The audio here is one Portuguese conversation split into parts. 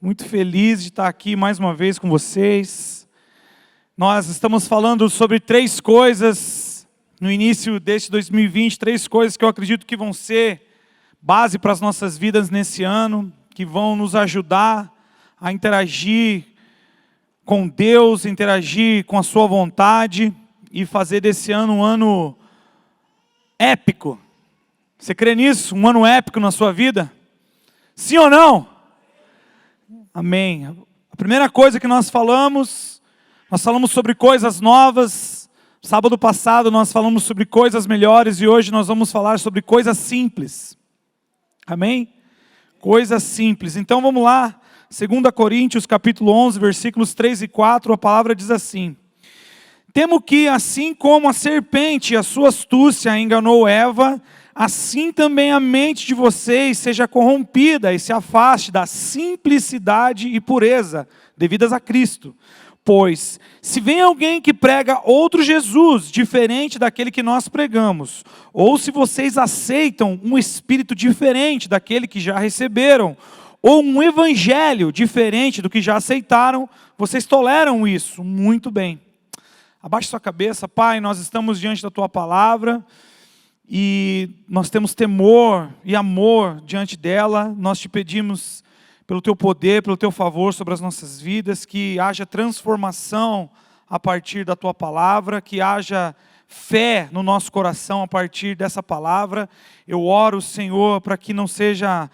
Muito feliz de estar aqui mais uma vez com vocês. Nós estamos falando sobre 3 coisas no início deste 2020, 3 coisas que eu acredito que vão ser base para as nossas vidas nesse ano, que vão nos ajudar a interagir com Deus, interagir com a sua vontade e fazer desse ano um ano épico. Você crê nisso? Um ano épico na sua vida? Sim ou não? Amém. A primeira coisa que nós falamos sobre coisas novas. Sábado passado nós falamos sobre coisas melhores e hoje nós vamos falar sobre coisas simples. Amém? Coisas simples. Então vamos lá. 2 Coríntios capítulo 11, versículos 3 e 4, a palavra diz assim: Temo que, assim como a serpente, a sua astúcia enganou Eva, assim também a mente de vocês seja corrompida e se afaste da simplicidade e pureza devidas a Cristo. Pois, se vem alguém que prega outro Jesus, diferente daquele que nós pregamos, ou se vocês aceitam um espírito diferente daquele que já receberam, ou um evangelho diferente do que já aceitaram, vocês toleram isso? Muito bem. Abaixe sua cabeça, Pai, nós estamos diante da Tua palavra, e nós temos temor e amor diante dela. Nós te pedimos pelo Teu poder, pelo Teu favor sobre as nossas vidas, que haja transformação a partir da Tua palavra, que haja fé no nosso coração a partir dessa palavra. Eu oro, Senhor, para que não seja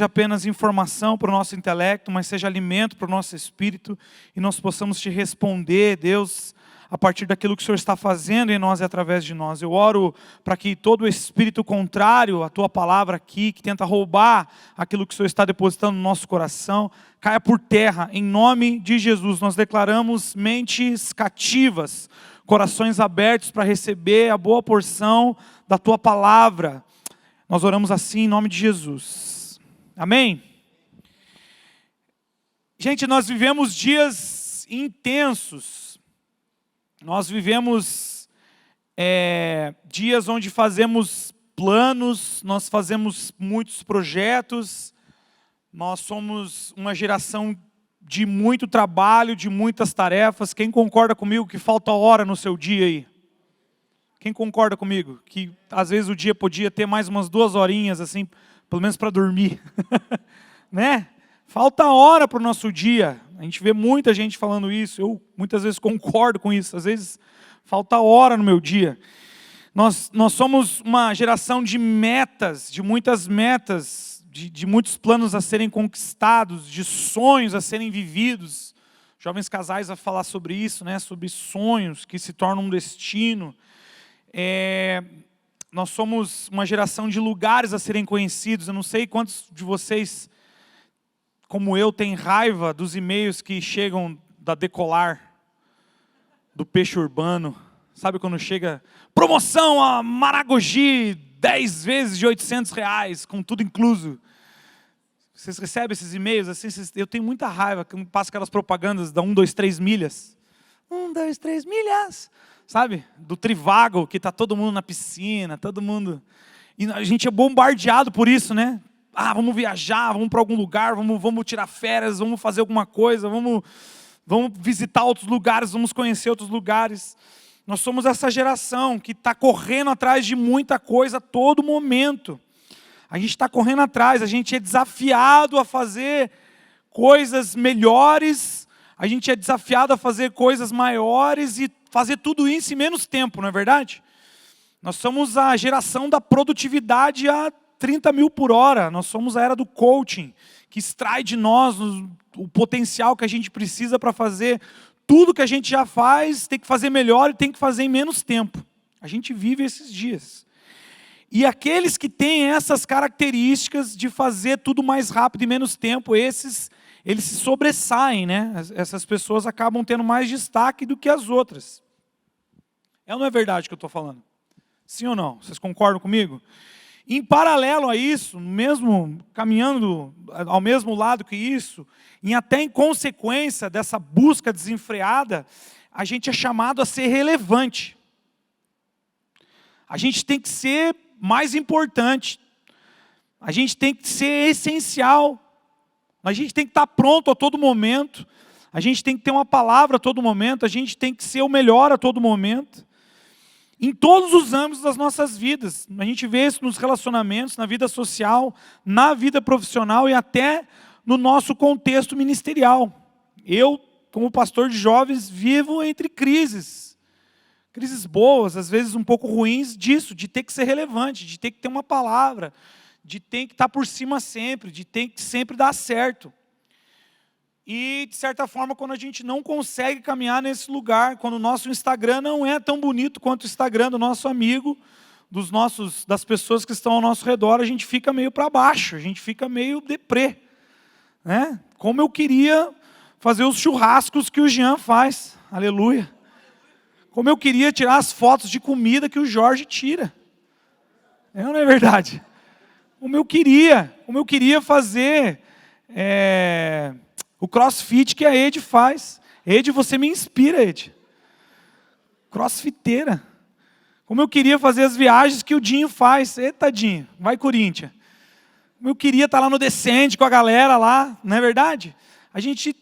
apenas informação para o nosso intelecto, mas seja alimento para o nosso espírito, e nós possamos te responder, Deus, a partir daquilo que o Senhor está fazendo em nós e através de nós. Eu oro para que todo espírito contrário à Tua palavra aqui, que tenta roubar aquilo que o Senhor está depositando no nosso coração, caia por terra, em nome de Jesus. Nós declaramos mentes cativas, corações abertos para receber a boa porção da Tua palavra. Nós oramos assim em nome de Jesus. Amém? Gente, nós vivemos dias intensos. Nós vivemos dias onde fazemos planos, nós fazemos muitos projetos, nós somos uma geração de muito trabalho, de muitas tarefas. Quem concorda comigo que falta hora no seu dia aí? Quem concorda comigo que às vezes o dia podia ter mais umas 2 horinhas, assim, pelo menos para dormir? Né? Falta hora para o nosso dia. A gente vê muita gente falando isso, eu muitas vezes concordo com isso. Às vezes falta hora no meu dia. Nós somos uma geração de metas, de muitas metas, de muitos planos a serem conquistados, de sonhos a serem vividos. Jovens casais a falar sobre isso, né? Sobre sonhos que se tornam um destino. Nós somos uma geração de lugares a serem conhecidos. Eu não sei quantos de vocês, como eu, tem raiva dos e-mails que chegam da Decolar, do peixe urbano. Sabe quando chega, promoção a Maragogi, 10 vezes de R$800, com tudo incluso. Vocês recebem esses e-mails assim? Eu tenho muita raiva, que passa aquelas propagandas da 1, 2, 3 milhas. 1, 2, 3 milhas. Sabe? Do Trivago, que está todo mundo na piscina, todo mundo. E a gente é bombardeado por isso, né? Vamos viajar, vamos para algum lugar, vamos tirar férias, vamos fazer alguma coisa, vamos visitar outros lugares, vamos conhecer outros lugares. Nós somos essa geração que está correndo atrás de muita coisa a todo momento. A gente está correndo atrás, a gente é desafiado a fazer coisas melhores, a gente é desafiado a fazer coisas maiores e fazer tudo isso em menos tempo, não é verdade? Nós somos a geração da produtividade a 30 mil por hora. Nós somos a era do coaching, que extrai de nós o potencial que a gente precisa para fazer tudo que a gente já faz, tem que fazer melhor e tem que fazer em menos tempo. A gente vive esses dias. E aqueles que têm essas características de fazer tudo mais rápido e menos tempo, eles se sobressaem, né? Essas pessoas acabam tendo mais destaque do que as outras. É ou não é verdade o que eu estou falando? Sim ou não? Vocês concordam comigo? Em paralelo a isso, mesmo caminhando ao mesmo lado que isso, até em consequência dessa busca desenfreada, a gente é chamado a ser relevante. A gente tem que ser mais importante. A gente tem que ser essencial. A gente tem que estar pronto a todo momento. A gente tem que ter uma palavra a todo momento. A gente tem que ser o melhor a todo momento. Em todos os âmbitos das nossas vidas. A gente vê isso nos relacionamentos, na vida social, na vida profissional e até no nosso contexto ministerial. Eu, como pastor de jovens, vivo entre crises. Crises boas, às vezes um pouco ruins disso, de ter que ser relevante, de ter que ter uma palavra, de ter que estar por cima sempre, de ter que sempre dar certo. E, de certa forma, quando a gente não consegue caminhar nesse lugar, quando o nosso Instagram não é tão bonito quanto o Instagram do nosso amigo, das pessoas que estão ao nosso redor, a gente fica meio para baixo, a gente fica meio deprê. Né? Como eu queria fazer os churrascos que o Jean faz, aleluia. Como eu queria tirar as fotos de comida que o Jorge tira. Não é verdade? Como eu queria fazer o crossfit que a Ed faz. Ed, você me inspira, Ed. Crossfiteira. Como eu queria fazer as viagens que o Dinho faz. Eita, Dinho, vai Corinthians. Como eu queria estar lá no Descende com a galera lá, não é verdade? A gente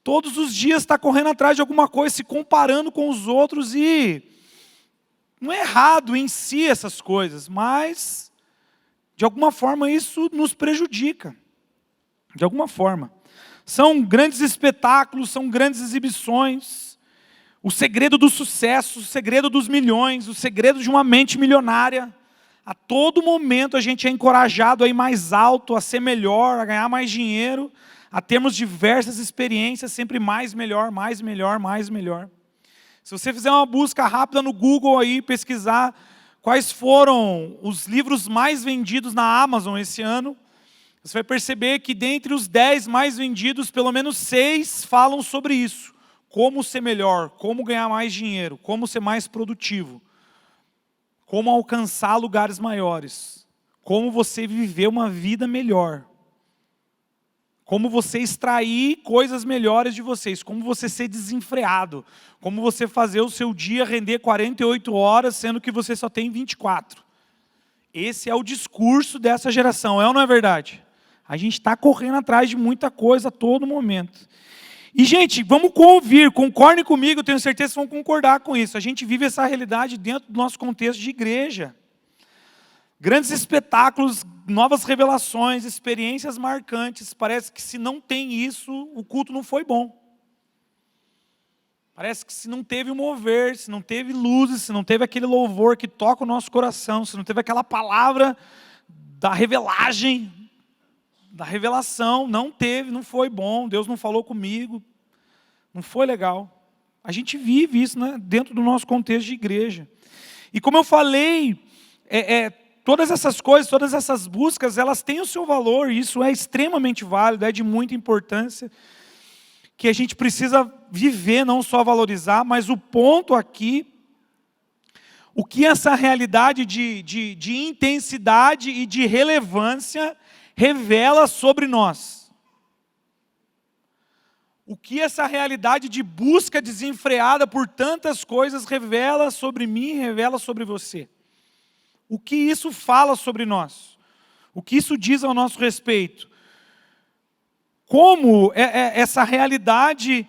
todos os dias está correndo atrás de alguma coisa, se comparando com os outros e não é errado em si essas coisas, mas de alguma forma isso nos prejudica. De alguma forma. São grandes espetáculos, são grandes exibições. O segredo do sucesso, o segredo dos milhões, o segredo de uma mente milionária. A todo momento a gente é encorajado a ir mais alto, a ser melhor, a ganhar mais dinheiro, a termos diversas experiências, sempre mais melhor, mais melhor, mais melhor. Se você fizer uma busca rápida no Google aí, pesquisar quais foram os livros mais vendidos na Amazon esse ano, você vai perceber que dentre os 10 mais vendidos, pelo menos 6 falam sobre isso. Como ser melhor, como ganhar mais dinheiro, como ser mais produtivo. Como alcançar lugares maiores. Como você viver uma vida melhor. Como você extrair coisas melhores de vocês. Como você ser desenfreado. Como você fazer o seu dia render 48 horas, sendo que você só tem 24. Esse é o discurso dessa geração, é ou não é verdade? A gente está correndo atrás de muita coisa a todo momento. E, gente, vamos convir, concordem comigo, eu tenho certeza que vão concordar com isso. A gente vive essa realidade dentro do nosso contexto de igreja. Grandes espetáculos, novas revelações, experiências marcantes. Parece que se não tem isso, o culto não foi bom. Parece que se não teve o mover, se não teve luzes, se não teve aquele louvor que toca o nosso coração, se não teve aquela palavra da revelagem, da revelação, não teve, não foi bom, Deus não falou comigo, não foi legal. A gente vive isso, né, dentro do nosso contexto de igreja. E como eu falei, todas essas coisas, todas essas buscas, elas têm o seu valor, e isso é extremamente válido, é de muita importância, que a gente precisa viver, não só valorizar, mas o ponto aqui, o que essa realidade de intensidade e de relevância revela sobre nós. O que essa realidade de busca desenfreada por tantas coisas revela sobre mim, revela sobre você. O que isso fala sobre nós? O que isso diz ao nosso respeito? Como essa realidade,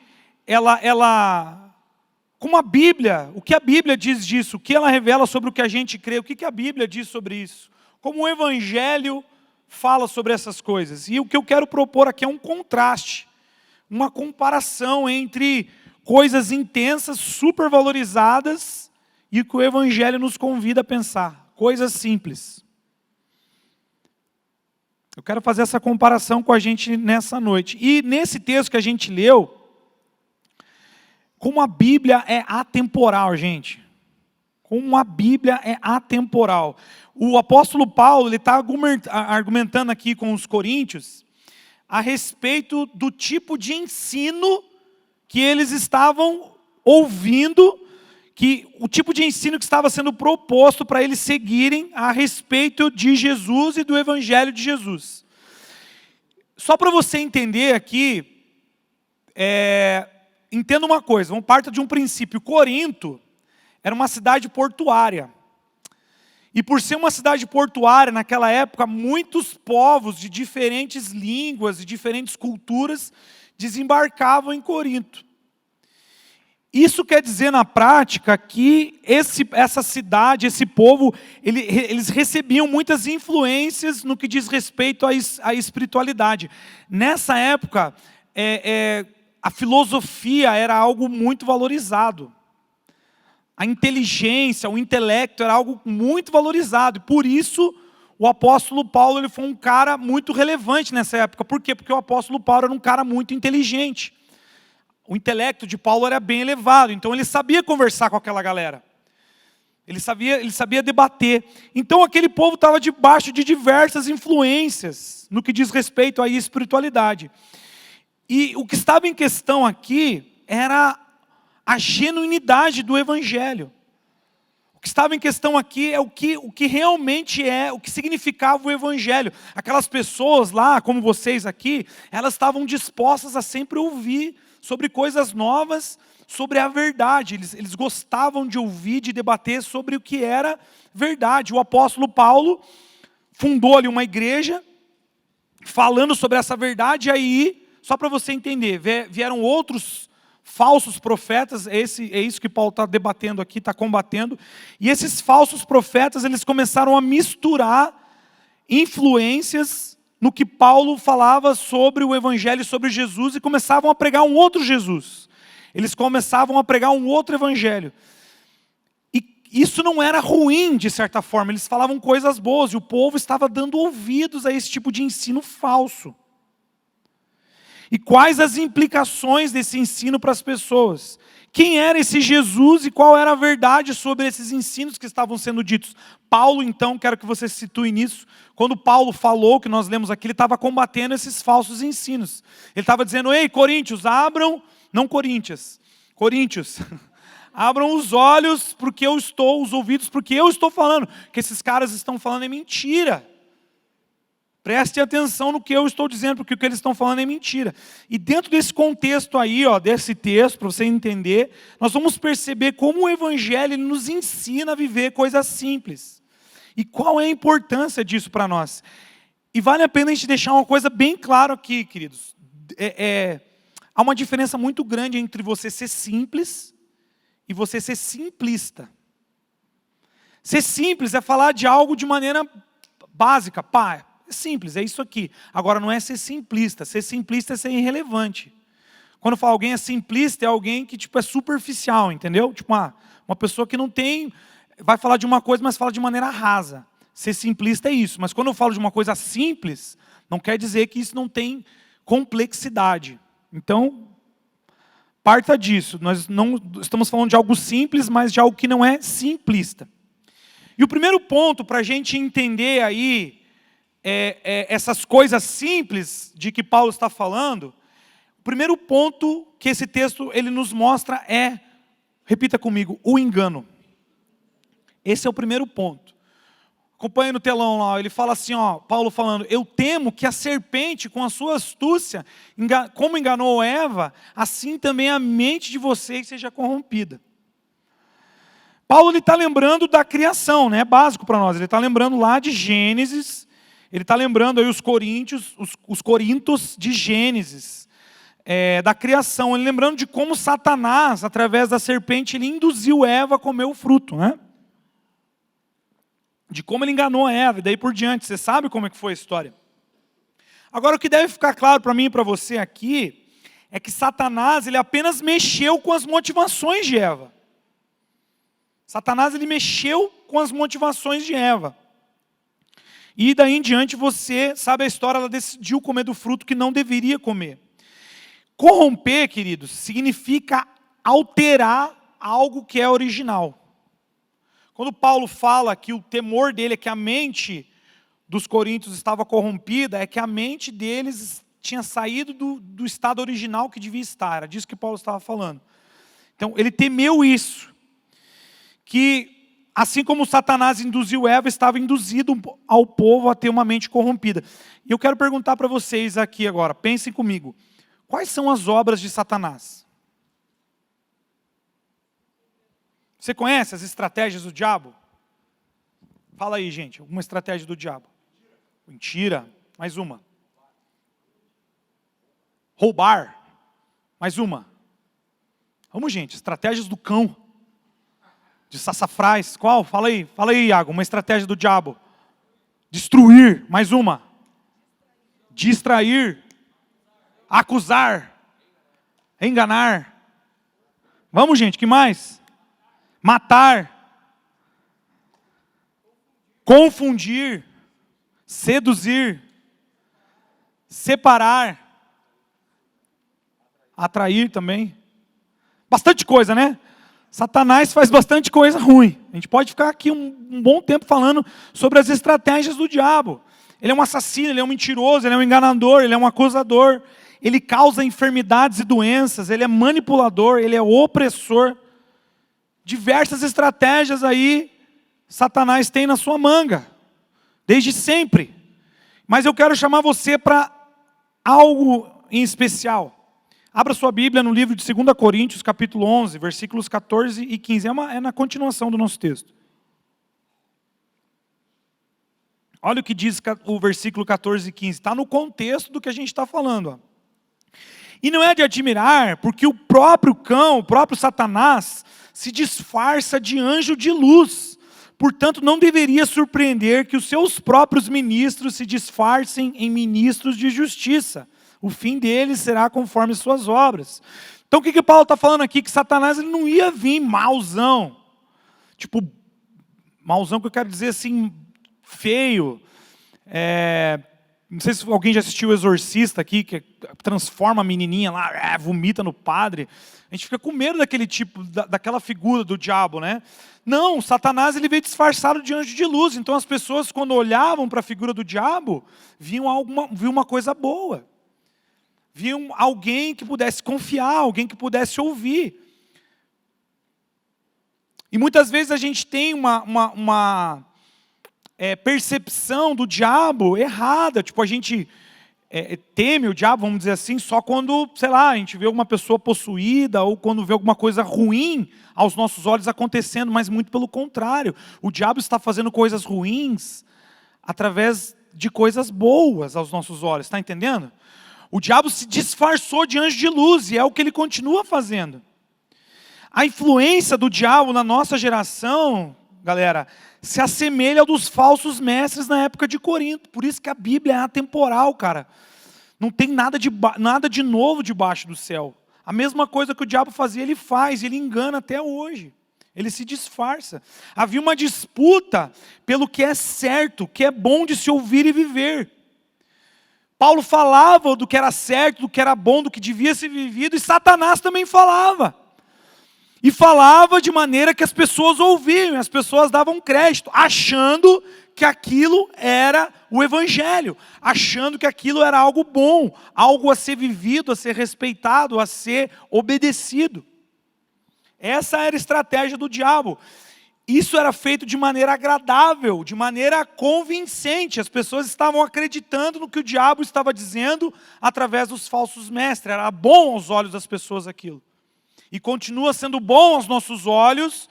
como a Bíblia, o que a Bíblia diz disso? O que ela revela sobre o que a gente crê? O que a Bíblia diz sobre isso? Como o Evangelho fala sobre essas coisas. E o que eu quero propor aqui é um contraste, uma comparação entre coisas intensas, supervalorizadas, e o que o Evangelho nos convida a pensar. Coisas simples. Eu quero fazer essa comparação com a gente nessa noite. E nesse texto que a gente leu, como a Bíblia é atemporal, gente. Como a Bíblia é atemporal. O apóstolo Paulo está argumentando aqui com os coríntios a respeito do tipo de ensino que eles estavam ouvindo, o tipo de ensino que estava sendo proposto para eles seguirem a respeito de Jesus e do Evangelho de Jesus. Só para você entender aqui, entenda uma coisa, vamos partir de um princípio. Corinto era uma cidade portuária. E por ser uma cidade portuária, naquela época, muitos povos de diferentes línguas e diferentes culturas desembarcavam em Corinto. Isso quer dizer na prática que essa cidade, esse povo, eles recebiam muitas influências no que diz respeito à espiritualidade. Nessa época, a filosofia era algo muito valorizado. A inteligência, o intelecto era algo muito valorizado. E por isso, o apóstolo Paulo ele foi um cara muito relevante nessa época. Por quê? Porque o apóstolo Paulo era um cara muito inteligente. O intelecto de Paulo era bem elevado, então ele sabia conversar com aquela galera. Ele sabia debater. Então aquele povo estava debaixo de diversas influências no que diz respeito à espiritualidade. E o que estava em questão aqui era a genuinidade do evangelho. O que estava em questão aqui é o que realmente o que significava o evangelho. Aquelas pessoas lá, como vocês aqui, elas estavam dispostas a sempre ouvir sobre coisas novas, sobre a verdade. Eles gostavam de ouvir, de debater sobre o que era verdade. O apóstolo Paulo fundou ali uma igreja, falando sobre essa verdade, e aí, só para você entender, vieram outros falsos profetas, é isso que Paulo está debatendo aqui, está combatendo, e esses falsos profetas, eles começaram a misturar influências no que Paulo falava sobre o evangelho, sobre Jesus, e começavam a pregar um outro Jesus. Eles começavam a pregar um outro evangelho. E isso não era ruim, de certa forma, eles falavam coisas boas, e o povo estava dando ouvidos a esse tipo de ensino falso. E quais as implicações desse ensino para as pessoas? Quem era esse Jesus e qual era a verdade sobre esses ensinos que estavam sendo ditos? Paulo, então, quero que você se situe nisso. Quando Paulo falou, que nós lemos aqui, ele estava combatendo esses falsos ensinos. Ele estava dizendo, ei, Coríntios, Coríntios, abram os olhos, os ouvidos, porque eu estou falando. O que esses caras estão falando é mentira. Preste atenção no que eu estou dizendo, porque o que eles estão falando é mentira. E dentro desse contexto aí, desse texto, para você entender, nós vamos perceber como o evangelho nos ensina a viver coisas simples. E qual é a importância disso para nós? E vale a pena a gente deixar uma coisa bem clara aqui, queridos. Há uma diferença muito grande entre você ser simples e você ser simplista. Ser simples é falar de algo de maneira básica, pá. É simples, é isso aqui. Agora, não é ser simplista. Ser simplista é ser irrelevante. Quando eu falo alguém é simplista, é alguém que é superficial, entendeu? Tipo, uma pessoa que não tem... Vai falar de uma coisa, mas fala de maneira rasa. Ser simplista é isso. Mas quando eu falo de uma coisa simples, não quer dizer que isso não tem complexidade. Então, parta disso. Nós não estamos falando de algo simples, mas de algo que não é simplista. E o primeiro ponto para a gente entender aí essas coisas simples de que Paulo está falando, o primeiro ponto que esse texto ele nos mostra repita comigo, o engano. Esse é o primeiro ponto. Acompanhe no telão lá, ele fala assim, Paulo falando, eu temo que a serpente com a sua astúcia, como enganou Eva, assim também a mente de vocês seja corrompida. Paulo está lembrando da criação, né? É básico para nós, ele está lembrando lá de Gênesis. Ele está lembrando aí os Coríntios de Gênesis, da criação. Ele lembrando de como Satanás, através da serpente, ele induziu Eva a comer o fruto, né? De como ele enganou Eva, e daí por diante. Você sabe como é que foi a história. Agora, o que deve ficar claro para mim e para você aqui, é que Satanás, ele apenas mexeu com as motivações de Eva. Satanás, ele mexeu com as motivações de Eva. E daí em diante você sabe a história, ela decidiu comer do fruto que não deveria comer. Corromper, queridos, significa alterar algo que é original. Quando Paulo fala que o temor dele é que a mente dos coríntios estava corrompida, é que a mente deles tinha saído do estado original que devia estar. Era disso que Paulo estava falando. Então ele temeu isso. Que assim como Satanás induziu Eva, estava induzido ao povo a ter uma mente corrompida. E eu quero perguntar para vocês aqui agora, pensem comigo. Quais são as obras de Satanás? Você conhece as estratégias do diabo? Fala aí, gente, alguma estratégia do diabo. Mentira, mais uma. Roubar, mais uma. Vamos, gente, estratégias do cão. De sassafrás, qual? Fala aí, Iago, uma estratégia do diabo. Destruir, mais uma. Distrair, acusar, enganar. Vamos, gente, que mais? Matar, confundir, seduzir, separar, atrair também. Bastante coisa, né? Satanás faz bastante coisa ruim. A gente pode ficar aqui um bom tempo falando sobre as estratégias do diabo. Ele é um assassino, ele é um mentiroso, ele é um enganador, ele é um acusador. Ele causa enfermidades e doenças, ele é manipulador, ele é opressor. Diversas estratégias aí Satanás tem na sua manga, desde sempre. Mas eu quero chamar você para algo em especial. Abra sua Bíblia no livro de 2 Coríntios, capítulo 11, versículos 14 e 15. É na continuação do nosso texto. Olha o que diz o versículo 14 e 15. Está no contexto do que a gente está falando. Ó. E não é de admirar, porque o próprio cão, o próprio Satanás, se disfarça de anjo de luz. Portanto, não deveria surpreender que os seus próprios ministros se disfarcem em ministros de justiça. O fim deles será conforme suas obras. Então o que Paulo está falando aqui? Que Satanás ele não ia vir mauzão. Tipo, mauzão que eu quero dizer assim, feio. Não sei se alguém já assistiu o Exorcista aqui, que transforma a menininha lá, vomita no padre. A gente fica com medo daquele tipo, daquela figura do diabo, né? Não, Satanás ele veio disfarçado de anjo de luz. Então as pessoas quando olhavam para a figura do diabo, viam uma coisa boa. Viam alguém que pudesse confiar, alguém que pudesse ouvir. E muitas vezes a gente tem uma percepção do diabo errada. Tipo, a gente teme o diabo, vamos dizer assim, só quando, sei lá, a gente vê alguma pessoa possuída ou quando vê alguma coisa ruim aos nossos olhos acontecendo, mas muito pelo contrário. O diabo está fazendo coisas ruins através de coisas boas aos nossos olhos, está entendendo? O diabo se disfarçou de anjo de luz e é o que ele continua fazendo. A influência do diabo na nossa geração, galera, se assemelha ao dos falsos mestres na época de Corinto. Por isso que a Bíblia é atemporal, cara. Não tem nada de novo debaixo do céu. A mesma coisa que o diabo fazia, ele faz, ele engana até hoje. Ele se disfarça. Havia uma disputa pelo que é certo, que é bom de se ouvir e viver. Paulo falava do que era certo, do que era bom, do que devia ser vivido, e Satanás também falava. E falava de maneira que as pessoas ouviam, as pessoas davam crédito, achando que aquilo era o evangelho, achando que aquilo era algo bom, algo a ser vivido, a ser respeitado, a ser obedecido. Essa era a estratégia do diabo. Isso era feito de maneira agradável, de maneira convincente. As pessoas estavam acreditando no que o diabo estava dizendo através dos falsos mestres. Era bom aos olhos das pessoas aquilo. E continua sendo bom aos nossos olhos,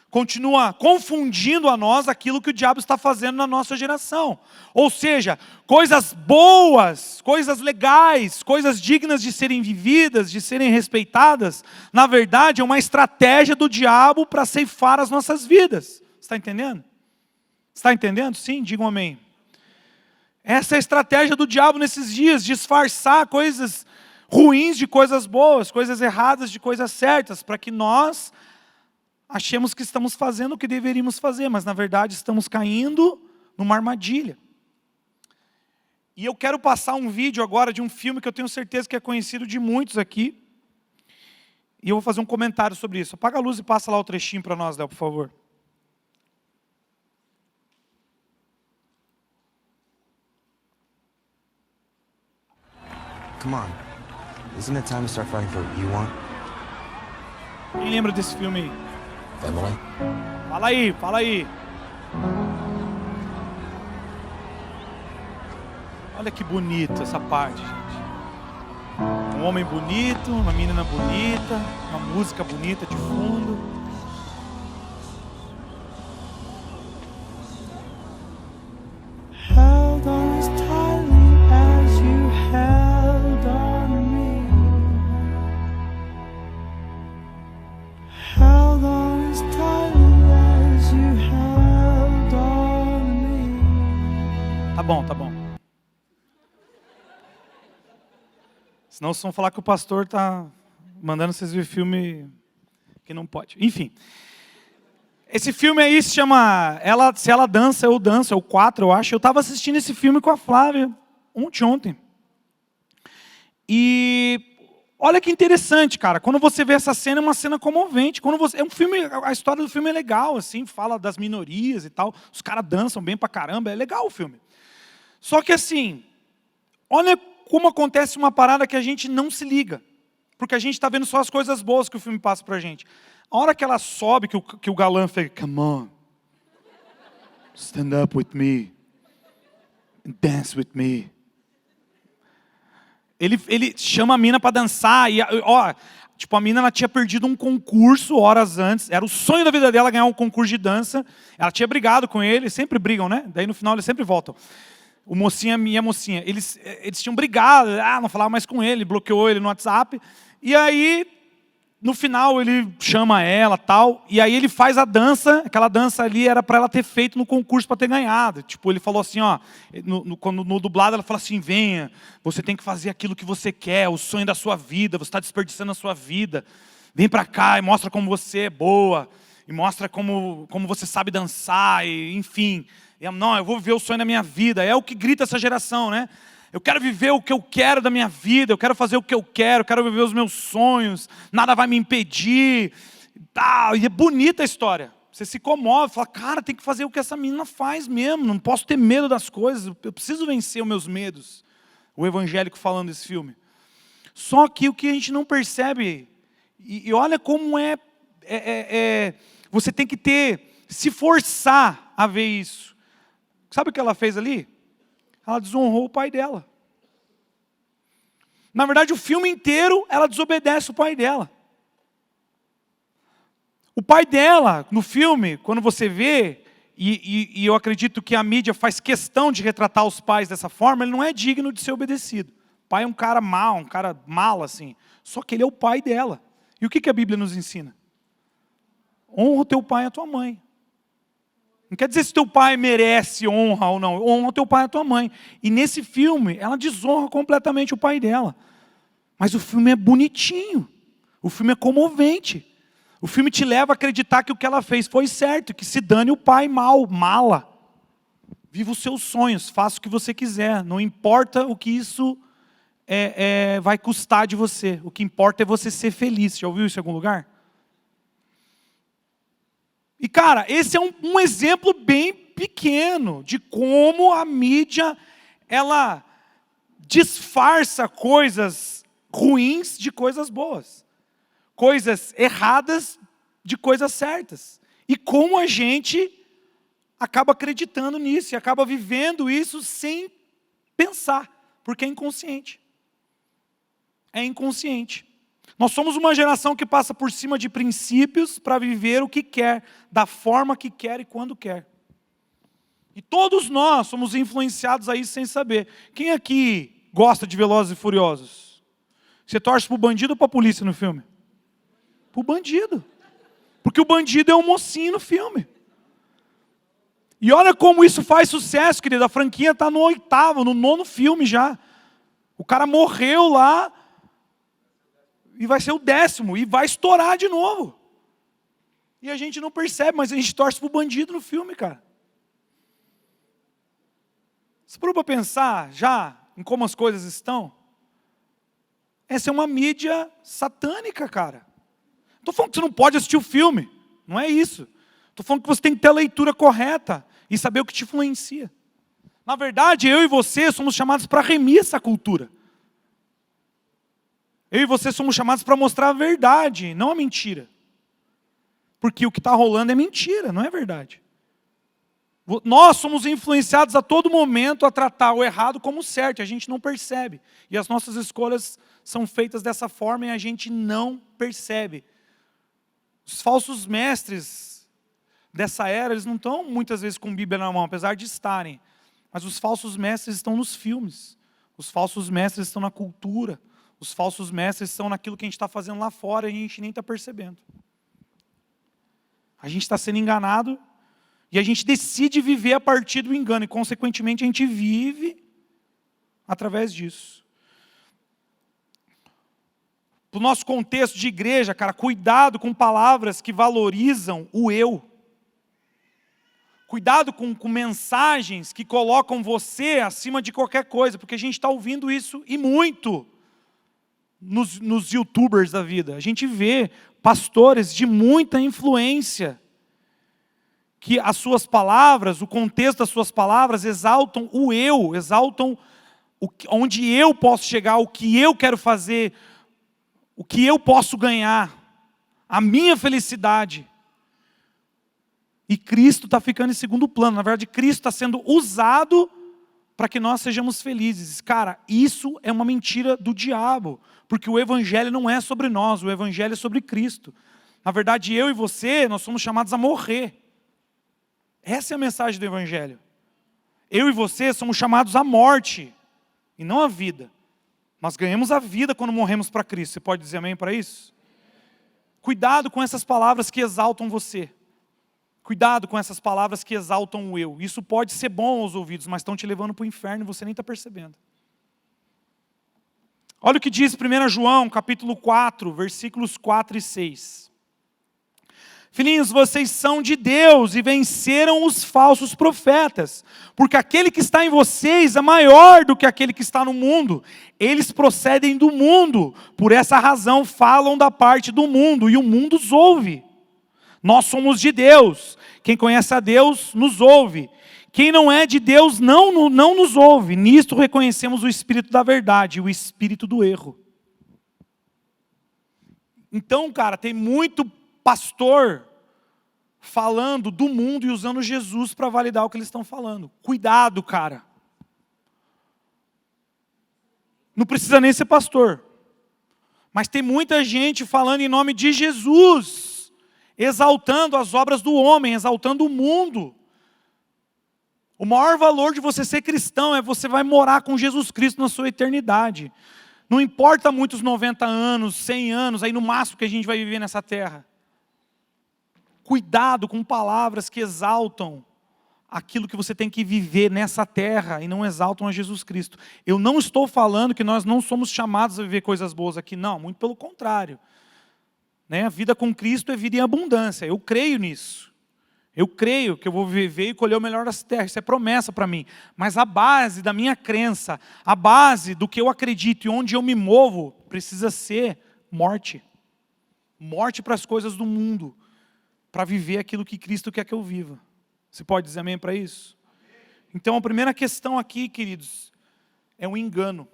continua confundindo a nós aquilo que o diabo está fazendo na nossa geração. Ou seja, coisas boas, coisas legais, coisas dignas de serem vividas, de serem respeitadas, na verdade é uma estratégia do diabo para ceifar as nossas vidas. Está entendendo? Está entendendo? Sim, diga um amém. Essa é a estratégia do diabo nesses dias, disfarçar coisas ruins de coisas boas, coisas erradas de coisas certas, para que nós achemos que estamos fazendo o que deveríamos fazer, mas na verdade estamos caindo numa armadilha. E eu quero passar um vídeo agora de um filme que eu tenho certeza que é conhecido de muitos aqui. E eu vou fazer um comentário sobre isso. Apaga a luz e passa lá o trechinho para nós, Léo, por favor. Come on. Isn't it time to start fighting for what you want? Quem lembra desse filme aí? Emily? Fala aí, fala aí. Olha que bonito essa parte, gente. Um homem bonito, uma menina bonita, uma música bonita de fundo. Tá bom. Senão vocês vão falar que o pastor tá mandando vocês ver filme que não pode. Enfim. Esse filme aí se chama Se Ela Dança, Eu Danço, é o 4, eu acho. Eu estava assistindo esse filme com a Flávia ontem. E olha que interessante, cara. Quando você vê essa cena, é uma cena comovente. É um filme, a história do filme é legal, assim, fala das minorias e tal. Os caras dançam bem pra caramba, é legal o filme. Só que assim, olha como acontece uma parada que a gente não se liga. Porque a gente está vendo só as coisas boas que o filme passa pra gente. A hora que ela sobe, que o galã fala, come on, stand up with me, and dance with me. Ele chama a mina para dançar, e tipo, a mina ela tinha perdido um concurso horas antes, era o sonho da vida dela ganhar um concurso de dança, ela tinha brigado com ele, sempre brigam, né? Daí no final eles sempre voltam. O mocinha e a mocinha, eles tinham brigado, não falava mais com ele, bloqueou ele no WhatsApp, e aí, no final ele chama ela tal, e aí ele faz a dança, aquela dança ali era para ela ter feito no concurso para ter ganhado. Tipo, ele falou assim, no dublado ela fala assim, venha, você tem que fazer aquilo que você quer, o sonho da sua vida, você está desperdiçando a sua vida. Vem para cá e mostra como você é boa, e mostra como você sabe dançar, e, enfim. Não, eu vou viver o sonho da minha vida, é o que grita essa geração, né? Eu quero viver o que eu quero da minha vida, eu quero fazer o que eu quero viver os meus sonhos, nada vai me impedir. E é bonita a história. Você se comove, fala, cara, tem que fazer o que essa menina faz mesmo, não posso ter medo das coisas, eu preciso vencer os meus medos. O evangélico falando desse filme. Só que o que a gente não percebe, e olha como você tem que se forçar a ver isso. Sabe o que ela fez ali? Ela desonrou o pai dela. Na verdade, o filme inteiro, ela desobedece o pai dela. O pai dela, no filme, quando você vê, e eu acredito que a mídia faz questão de retratar os pais dessa forma, ele não é digno de ser obedecido. O pai é um cara mau, um cara mal, assim. Só que ele é o pai dela. E o que a Bíblia nos ensina? Honra o teu pai e a tua mãe. Não quer dizer se teu pai merece honra ou não. Honra teu pai e a tua mãe. E nesse filme, ela desonra completamente o pai dela. Mas o filme é bonitinho. O filme é comovente. O filme te leva a acreditar que o que ela fez foi certo. Que se dane o pai mala. Viva os seus sonhos, faça o que você quiser. Não importa o que isso vai custar de você. O que importa é você ser feliz. Já ouviu isso em algum lugar? E cara, esse é um exemplo bem pequeno de como a mídia, ela disfarça coisas ruins de coisas boas. Coisas erradas de coisas certas. E como a gente acaba acreditando nisso e acaba vivendo isso sem pensar, porque é inconsciente. É inconsciente. Nós somos uma geração que passa por cima de princípios para viver o que quer, da forma que quer e quando quer. E todos nós somos influenciados a isso sem saber. Quem aqui gosta de Velozes e Furiosos? Você torce para o bandido ou para a polícia no filme? Para o bandido. Porque o bandido é o mocinho no filme. E olha como isso faz sucesso, querido. A franquia está no 8º, no 9º filme já. O cara morreu lá. E vai ser o 10º, e vai estourar de novo. E a gente não percebe, mas a gente torce pro bandido no filme, cara. Você parou para pensar já em como as coisas estão? Essa é uma mídia satânica, cara. Estou falando que você não pode assistir o filme, não é isso. Estou falando que você tem que ter a leitura correta e saber o que te influencia. Na verdade, eu e você somos chamados para remir essa cultura. Eu e você somos chamados para mostrar a verdade, não a mentira. Porque o que está rolando é mentira, não é verdade. Nós somos influenciados a todo momento a tratar o errado como certo, a gente não percebe. E as nossas escolhas são feitas dessa forma e a gente não percebe. Os falsos mestres dessa era, eles não estão muitas vezes com Bíblia na mão, apesar de estarem. Mas os falsos mestres estão nos filmes. Os falsos mestres estão na cultura. Os falsos mestres estão naquilo que a gente está fazendo lá fora e a gente nem está percebendo. A gente está sendo enganado E a gente decide viver a partir do engano, e consequentemente a gente vive através disso. Para o nosso contexto de igreja, cara, cuidado com palavras que valorizam o eu. Cuidado com mensagens que colocam você acima de qualquer coisa, porque a gente está ouvindo isso e muito nos youtubers da vida. A gente vê pastores de muita influência, que as suas palavras, o contexto das suas palavras exaltam o eu, exaltam onde eu posso chegar, o que eu quero fazer, o que eu posso ganhar, a minha felicidade. E Cristo está ficando em segundo plano. Na verdade, Cristo está sendo usado para que nós sejamos felizes. Cara, isso é uma mentira do diabo, porque o Evangelho não é sobre nós, o Evangelho é sobre Cristo. Na verdade, eu e você, nós somos chamados a morrer. Essa é a mensagem do Evangelho. Eu e você somos chamados à morte, e não à vida. Nós ganhamos a vida quando morremos para Cristo. Você pode dizer amém para isso? Cuidado com essas palavras que exaltam você. Cuidado com essas palavras que exaltam o eu. Isso pode ser bom aos ouvidos, mas estão te levando para o inferno e você nem está percebendo. Olha o que diz 1 João, capítulo 4, versículos 4 e 6. Filhinhos, vocês são de Deus e venceram os falsos profetas, porque aquele que está em vocês é maior do que aquele que está no mundo. Eles procedem do mundo, por essa razão falam da parte do mundo, e o mundo os ouve. Nós somos de Deus, quem conhece a Deus nos ouve. Quem não é de Deus não nos ouve. Nisto reconhecemos o espírito da verdade e o espírito do erro. Então, cara, tem muito pastor falando do mundo e usando Jesus para validar o que eles estão falando. Cuidado, cara. Não precisa nem ser pastor. Mas tem muita gente falando em nome de Jesus, exaltando as obras do homem, exaltando o mundo. O maior valor de você ser cristão é você vai morar com Jesus Cristo na sua eternidade. Não importa muito os 90 anos, 100 anos, aí no máximo que a gente vai viver nessa terra. Cuidado com palavras que exaltam aquilo que você tem que viver nessa terra e não exaltam a Jesus Cristo. Eu não estou falando que nós não somos chamados a viver coisas boas aqui, não, muito pelo contrário. A vida com Cristo é vida em abundância, eu creio nisso. Eu creio que eu vou viver e colher o melhor das terras, isso é promessa para mim. Mas a base da minha crença, a base do que eu acredito e onde eu me movo, precisa ser morte. Morte para as coisas do mundo, para viver aquilo que Cristo quer que eu viva. Você pode dizer amém para isso? Então a primeira questão aqui, queridos, é um engano.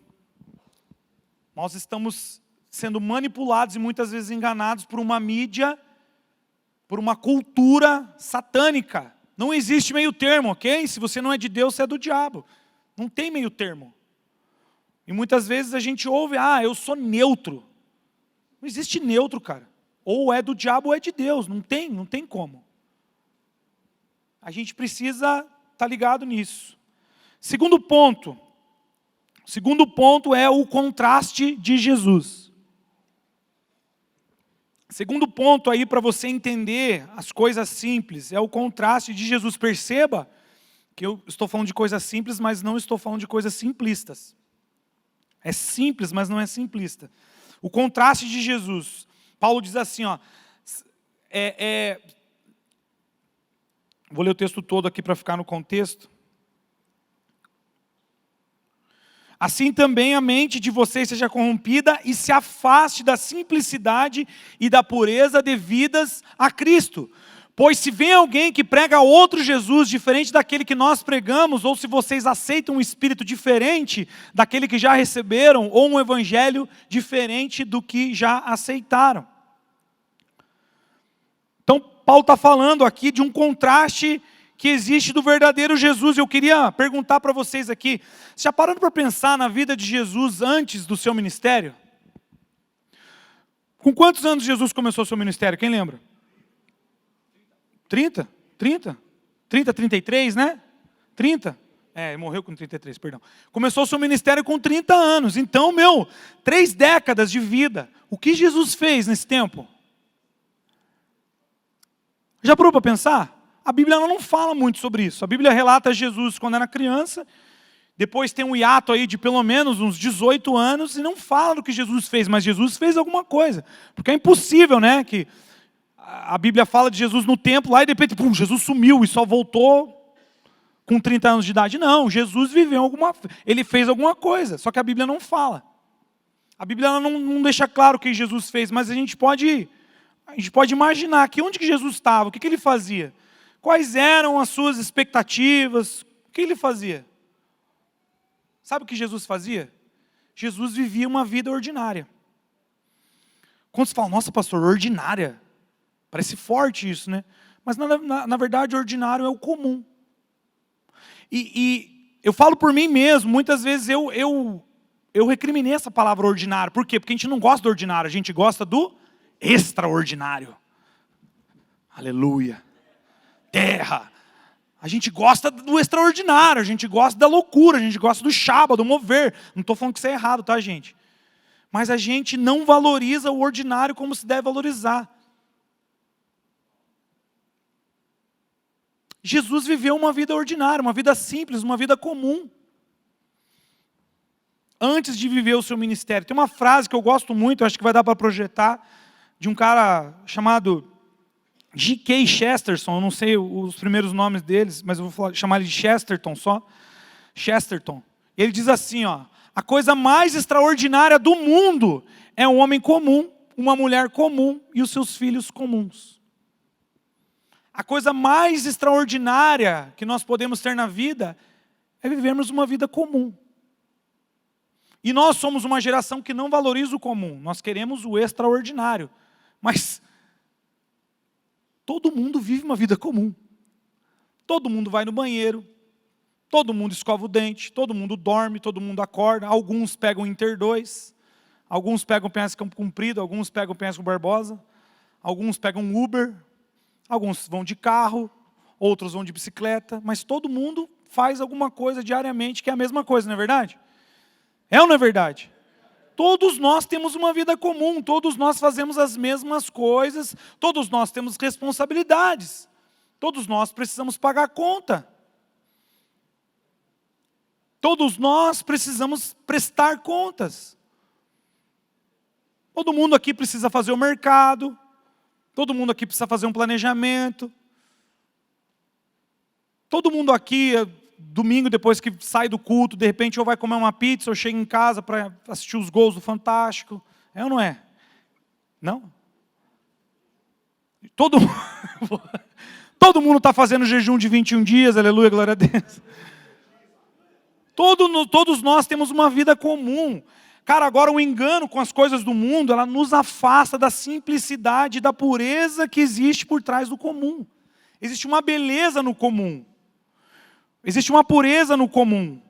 Nós estamos sendo manipulados e muitas vezes enganados por uma mídia, por uma cultura satânica. Não existe meio termo, ok? Se você não é de Deus, você é do diabo. Não tem meio termo. E muitas vezes a gente ouve, eu sou neutro. Não existe neutro, cara. Ou é do diabo ou é de Deus. Não tem como. A gente precisa estar ligado nisso. Segundo ponto é o contraste de Jesus. Segundo ponto aí para você entender as coisas simples, é o contraste de Jesus. Perceba que eu estou falando de coisas simples, mas não estou falando de coisas simplistas. É simples, mas não é simplista. O contraste de Jesus. Paulo diz assim, vou ler o texto todo aqui para ficar no contexto. Assim também a mente de vocês seja corrompida e se afaste da simplicidade e da pureza devidas a Cristo. Pois se vem alguém que prega outro Jesus diferente daquele que nós pregamos, ou se vocês aceitam um espírito diferente daquele que já receberam, ou um evangelho diferente do que já aceitaram. Então Paulo está falando aqui de um contraste que existe do verdadeiro Jesus. Eu queria perguntar para vocês aqui, já pararam para pensar na vida de Jesus antes do seu ministério? Com quantos anos Jesus começou o seu ministério? Quem lembra? 30? 33, né? 30? Morreu com 33, perdão. Começou o seu ministério com 30 anos. Então, 3 décadas de vida. O que Jesus fez nesse tempo? Já parou para pensar? A Bíblia ela não fala muito sobre isso. A Bíblia relata Jesus quando era criança, depois tem um hiato aí de pelo menos uns 18 anos, e não fala do que Jesus fez, mas Jesus fez alguma coisa. Porque é impossível, né, que a Bíblia fala de Jesus no templo lá e de repente, pum, Jesus sumiu e só voltou com 30 anos de idade. Não, Jesus viveu ele fez alguma coisa, só que a Bíblia não fala. A Bíblia ela não deixa claro o que Jesus fez, mas a gente pode imaginar que onde que Jesus estava, o que ele fazia, quais eram as suas expectativas, o que ele fazia. Sabe o que Jesus fazia? Jesus vivia uma vida ordinária. Quando você fala, nossa pastor, ordinária, parece forte isso, né? Mas na verdade ordinário é o comum. E eu falo por mim mesmo, muitas vezes eu recriminei essa palavra ordinário. Por quê? Porque a gente não gosta do ordinário, a gente gosta do extraordinário. Aleluia. Terra. A gente gosta do extraordinário, a gente gosta da loucura, a gente gosta do chaba, do mover. Não estou falando que isso é errado, tá, gente? Mas a gente não valoriza o ordinário como se deve valorizar. Jesus viveu uma vida ordinária, uma vida simples, uma vida comum. Antes de viver o seu ministério. Tem uma frase que eu gosto muito, eu acho que vai dar para projetar, de um cara chamado G.K. Chesterton, eu não sei os primeiros nomes deles, mas eu vou chamar ele de Chesterton só. Chesterton. Ele diz assim, ó, a coisa mais extraordinária do mundo é um homem comum, uma mulher comum e os seus filhos comuns. A coisa mais extraordinária que nós podemos ter na vida é vivermos uma vida comum. E nós somos uma geração que não valoriza o comum, nós queremos o extraordinário. Mas todo mundo vive uma vida comum. Todo mundo vai no banheiro, todo mundo escova o dente, todo mundo dorme, todo mundo acorda. Alguns pegam Inter 2, alguns pegam Penhasco Campo Comprido, alguns pegam Penhasco Barbosa, alguns pegam Uber, alguns vão de carro, outros vão de bicicleta, mas todo mundo faz alguma coisa diariamente que é a mesma coisa, não é verdade? É ou não é verdade? Todos nós temos uma vida comum, todos nós fazemos as mesmas coisas, todos nós temos responsabilidades, todos nós precisamos pagar conta. Todos nós precisamos prestar contas. Todo mundo aqui precisa fazer o mercado, todo mundo aqui precisa fazer um planejamento. Todo mundo aqui, domingo, depois que sai do culto, de repente ou vai comer uma pizza, ou chega em casa para assistir os gols do Fantástico. É ou não é? Não? Todo mundo está fazendo jejum de 21 dias, aleluia, glória a Deus. Todos nós temos uma vida comum. Cara, agora o engano com as coisas do mundo, ela nos afasta da simplicidade, da pureza que existe por trás do comum. Existe uma beleza no comum. Existe uma pureza no comum.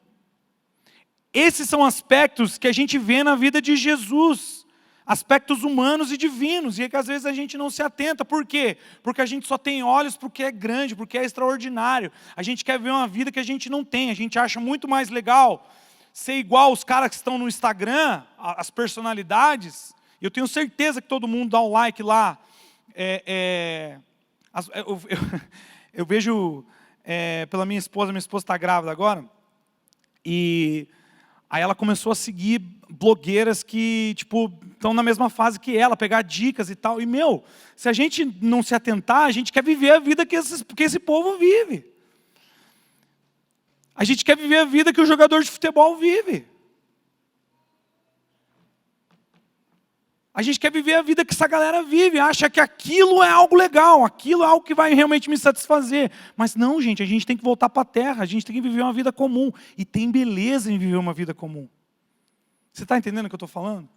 Esses são aspectos que a gente vê na vida de Jesus. Aspectos humanos e divinos. E é que às vezes a gente não se atenta. Por quê? Porque a gente só tem olhos porque é grande, porque é extraordinário. A gente quer ver uma vida que a gente não tem. A gente acha muito mais legal ser igual os caras que estão no Instagram, as personalidades. Eu tenho certeza que todo mundo dá um like lá. Eu vejo pela minha esposa está grávida agora, e aí ela começou a seguir blogueiras que, tipo, estão na mesma fase que ela, pegar dicas e tal, e se a gente não se atentar, a gente quer viver a vida que esse povo vive. A gente quer viver a vida que o jogador de futebol vive. A gente quer viver a vida que essa galera vive, acha que aquilo é algo legal, aquilo é algo que vai realmente me satisfazer. Mas não, gente, a gente tem que voltar para a terra, a gente tem que viver uma vida comum. E tem beleza em viver uma vida comum. Você está entendendo o que eu estou falando?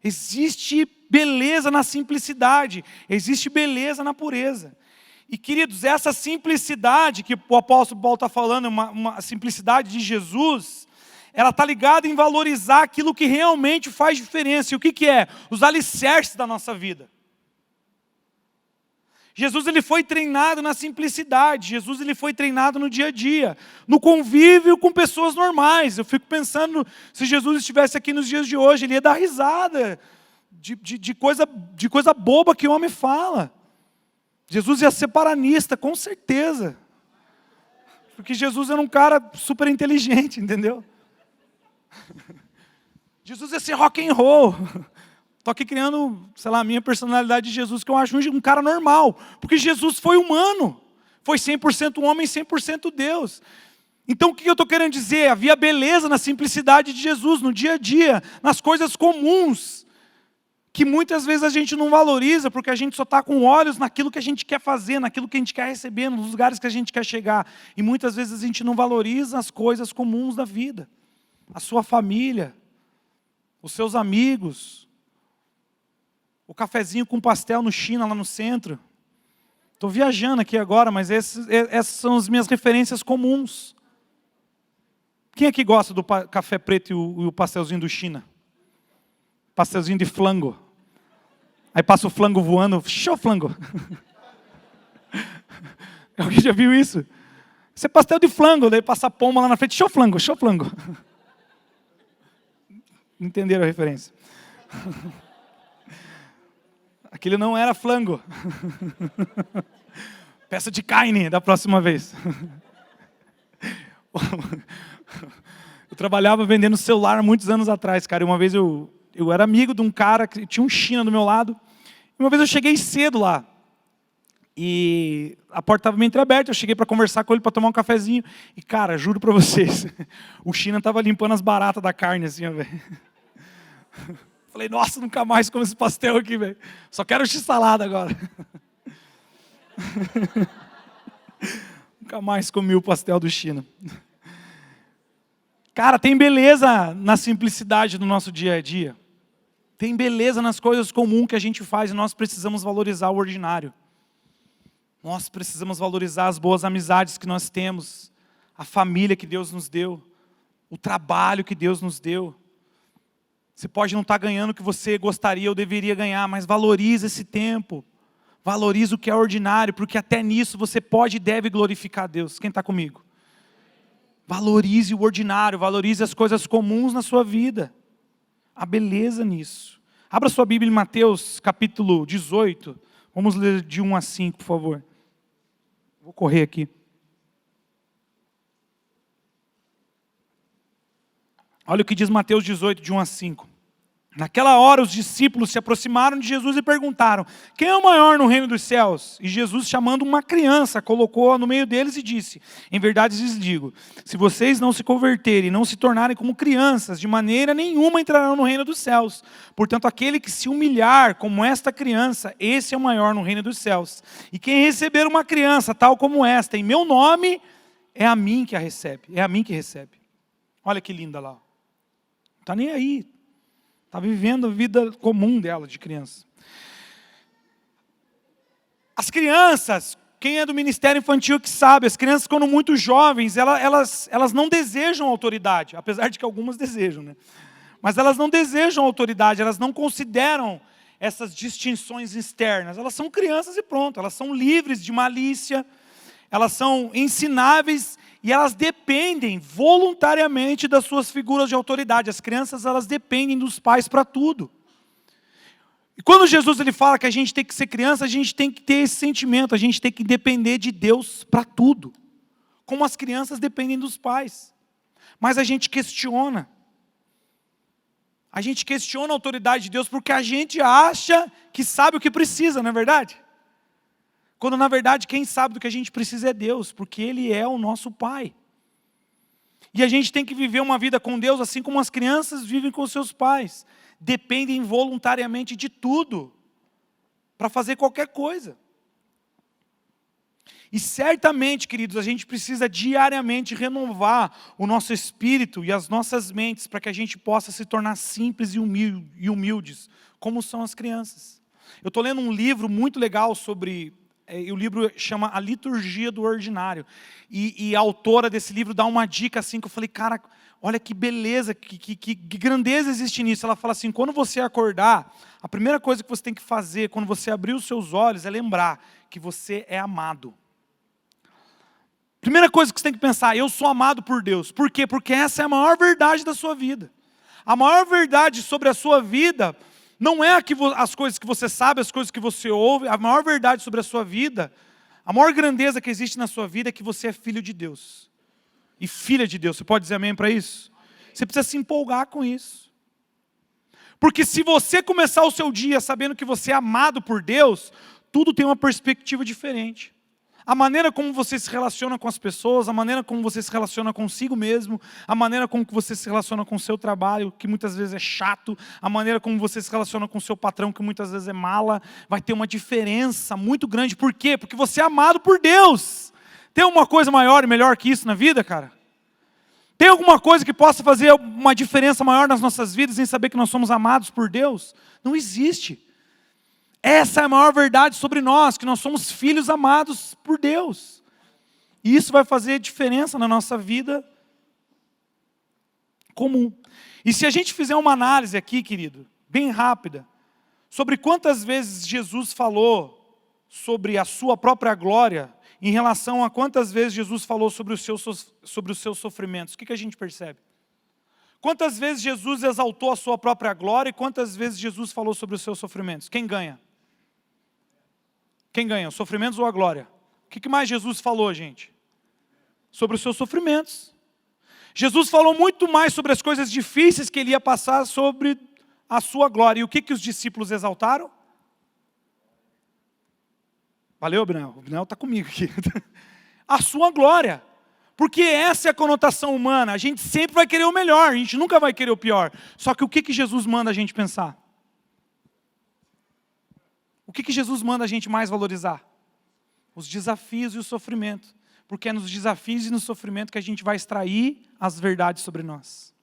Existe beleza na simplicidade, existe beleza na pureza. E queridos, essa simplicidade que o apóstolo Paulo está falando, uma simplicidade de Jesus, ela está ligada em valorizar aquilo que realmente faz diferença. E o que é? Os alicerces da nossa vida. Jesus ele foi treinado na simplicidade. Jesus ele foi treinado no dia a dia, no convívio com pessoas normais. Eu fico pensando, se Jesus estivesse aqui nos dias de hoje, ele ia dar risada de coisa boba que o homem fala. Jesus ia ser paranista, com certeza. Porque Jesus era um cara super inteligente, entendeu? Jesus ia ser rock and roll. Estou aqui criando, sei lá, a minha personalidade de Jesus, que eu acho um cara normal. Porque Jesus foi humano. Foi 100% homem, 100% Deus. Então o que eu estou querendo dizer? Havia beleza na simplicidade de Jesus, no dia a dia, nas coisas comuns, que muitas vezes a gente não valoriza, porque a gente só está com olhos naquilo que a gente quer fazer, naquilo que a gente quer receber, nos lugares que a gente quer chegar. E muitas vezes a gente não valoriza as coisas comuns da vida. A sua família, os seus amigos, o cafezinho com pastel no China, lá no centro. Estou viajando aqui agora, mas essas são as minhas referências comuns. Quem aqui gosta do café preto e o pastelzinho do China? Pastelzinho de flango. Aí passa o flango voando, show flango. Alguém já viu isso? Isso é pastel de flango, daí passa a pomba lá na frente, show flango, show flango. Entenderam a referência? Aquele não era flango. Peça de carne da próxima vez. Eu trabalhava vendendo celular muitos anos atrás, cara. E uma vez eu era amigo de um cara que tinha um China do meu lado. E uma vez eu cheguei cedo lá. E a porta estava meio entreaberta. Eu cheguei para conversar com ele, para tomar um cafezinho. E, cara, juro para vocês, o China estava limpando as baratas da carne, assim, ó, velho. Falei, nossa, nunca mais como esse pastel aqui, velho. Só quero x-salada agora. Nunca mais comi o pastel do China. Cara, tem beleza na simplicidade do nosso dia a dia. Tem beleza nas coisas comuns que a gente faz e nós precisamos valorizar o ordinário. Nós precisamos valorizar as boas amizades que nós temos, a família que Deus nos deu, o trabalho que Deus nos deu. Você pode não estar ganhando o que você gostaria ou deveria ganhar, mas valorize esse tempo. Valorize o que é ordinário, porque até nisso você pode e deve glorificar a Deus. Quem está comigo? Valorize o ordinário, valorize as coisas comuns na sua vida. Há beleza nisso. Abra sua Bíblia em Mateus capítulo 18. Vamos ler de 1 a 5, por favor. Vou correr aqui. Olha o que diz Mateus 18, de 1 a 5. Naquela hora os discípulos se aproximaram de Jesus e perguntaram: quem é o maior no reino dos céus? E Jesus, chamando uma criança, colocou-a no meio deles e disse: em verdade lhes digo, se vocês não se converterem e não se tornarem como crianças, de maneira nenhuma entrarão no reino dos céus. Portanto, aquele que se humilhar como esta criança, esse é o maior no reino dos céus. E quem receber uma criança tal como esta, em meu nome, é a mim que a recebe. É a mim que recebe. Olha que linda lá. Não está nem aí. Está vivendo a vida comum dela, de criança. As crianças, quem é do ministério infantil que sabe, as crianças quando muito jovens, elas não desejam autoridade, apesar de que algumas desejam, né? Mas elas não desejam autoridade, elas não consideram essas distinções externas. Elas são crianças e pronto, elas são livres de malícia, elas são ensináveis e elas dependem voluntariamente das suas figuras de autoridade. As crianças, elas dependem dos pais para tudo. E quando Jesus ele fala que a gente tem que ser criança, a gente tem que ter esse sentimento, a gente tem que depender de Deus para tudo. Como as crianças dependem dos pais. Mas a gente questiona. A gente questiona a autoridade de Deus porque a gente acha que sabe o que precisa, não é verdade? Quando na verdade quem sabe do que a gente precisa é Deus, porque Ele é o nosso Pai. E a gente tem que viver uma vida com Deus assim como as crianças vivem com seus pais. Dependem voluntariamente de tudo, para fazer qualquer coisa. E certamente, queridos, a gente precisa diariamente renovar o nosso espírito e as nossas mentes, para que a gente possa se tornar simples e humildes, como são as crianças. Eu estou lendo um livro muito legal sobre... o livro chama A Liturgia do Ordinário. E a autora desse livro dá uma dica assim, que eu falei, cara, olha que beleza, que grandeza existe nisso. Ela fala assim, quando você acordar, a primeira coisa que você tem que fazer, quando você abrir os seus olhos, é lembrar que você é amado. Primeira coisa que você tem que pensar, eu sou amado por Deus. Por quê? Porque essa é a maior verdade da sua vida. A maior verdade sobre a sua vida não é as coisas que você sabe, as coisas que você ouve. A maior verdade sobre a sua vida, a maior grandeza que existe na sua vida é que você é filho de Deus. E filha de Deus. Você pode dizer amém para isso? Você precisa se empolgar com isso. Porque se você começar o seu dia sabendo que você é amado por Deus, tudo tem uma perspectiva diferente. A maneira como você se relaciona com as pessoas, a maneira como você se relaciona consigo mesmo, a maneira como você se relaciona com o seu trabalho, que muitas vezes é chato, a maneira como você se relaciona com o seu patrão, que muitas vezes é mala, vai ter uma diferença muito grande. Por quê? Porque você é amado por Deus. Tem alguma coisa maior e melhor que isso na vida, cara? Tem alguma coisa que possa fazer uma diferença maior nas nossas vidas em saber que nós somos amados por Deus? Não existe. Essa é a maior verdade sobre nós, que nós somos filhos amados por Deus. E isso vai fazer diferença na nossa vida comum. E se a gente fizer uma análise aqui, querido, bem rápida, sobre quantas vezes Jesus falou sobre a sua própria glória, em relação a quantas vezes Jesus falou sobre os seus sofrimentos, o que a gente percebe? Quantas vezes Jesus exaltou a sua própria glória e quantas vezes Jesus falou sobre os seus sofrimentos? Quem ganha? Quem ganha, os sofrimentos ou a glória? O que mais Jesus falou, gente? Sobre os seus sofrimentos. Jesus falou muito mais sobre as coisas difíceis que ele ia passar sobre a sua glória. E o que os discípulos exaltaram? Valeu, Abnel. O Abnel está comigo aqui. A sua glória. Porque essa é a conotação humana. A gente sempre vai querer o melhor, a gente nunca vai querer o pior. Só que o que Jesus manda a gente pensar? O que Jesus manda a gente mais valorizar? Os desafios e o sofrimento. Porque é nos desafios e no sofrimento que a gente vai extrair as verdades sobre nós.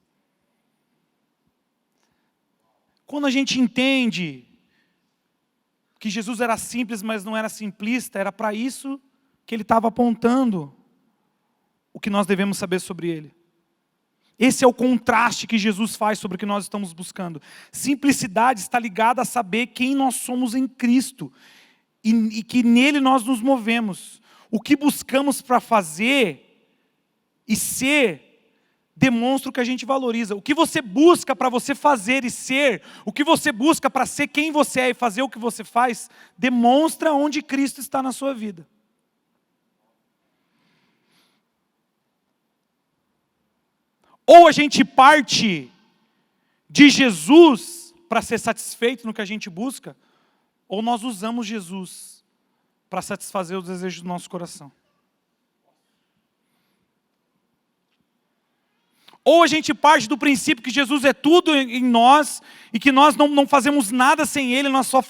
Quando a gente entende que Jesus era simples, mas não era simplista, era para isso que ele estava apontando o que nós devemos saber sobre ele. Esse é o contraste que Jesus faz sobre o que nós estamos buscando. Simplicidade está ligada a saber quem nós somos em Cristo e que nele nós nos movemos. O que buscamos para fazer e ser demonstra o que a gente valoriza. O que você busca para você fazer e ser, o que você busca para ser quem você é e fazer o que você faz, demonstra onde Cristo está na sua vida. Ou a gente parte de Jesus para ser satisfeito no que a gente busca, ou nós usamos Jesus para satisfazer os desejos do nosso coração. Ou a gente parte do princípio que Jesus é tudo em nós e que nós não fazemos nada sem Ele, nós só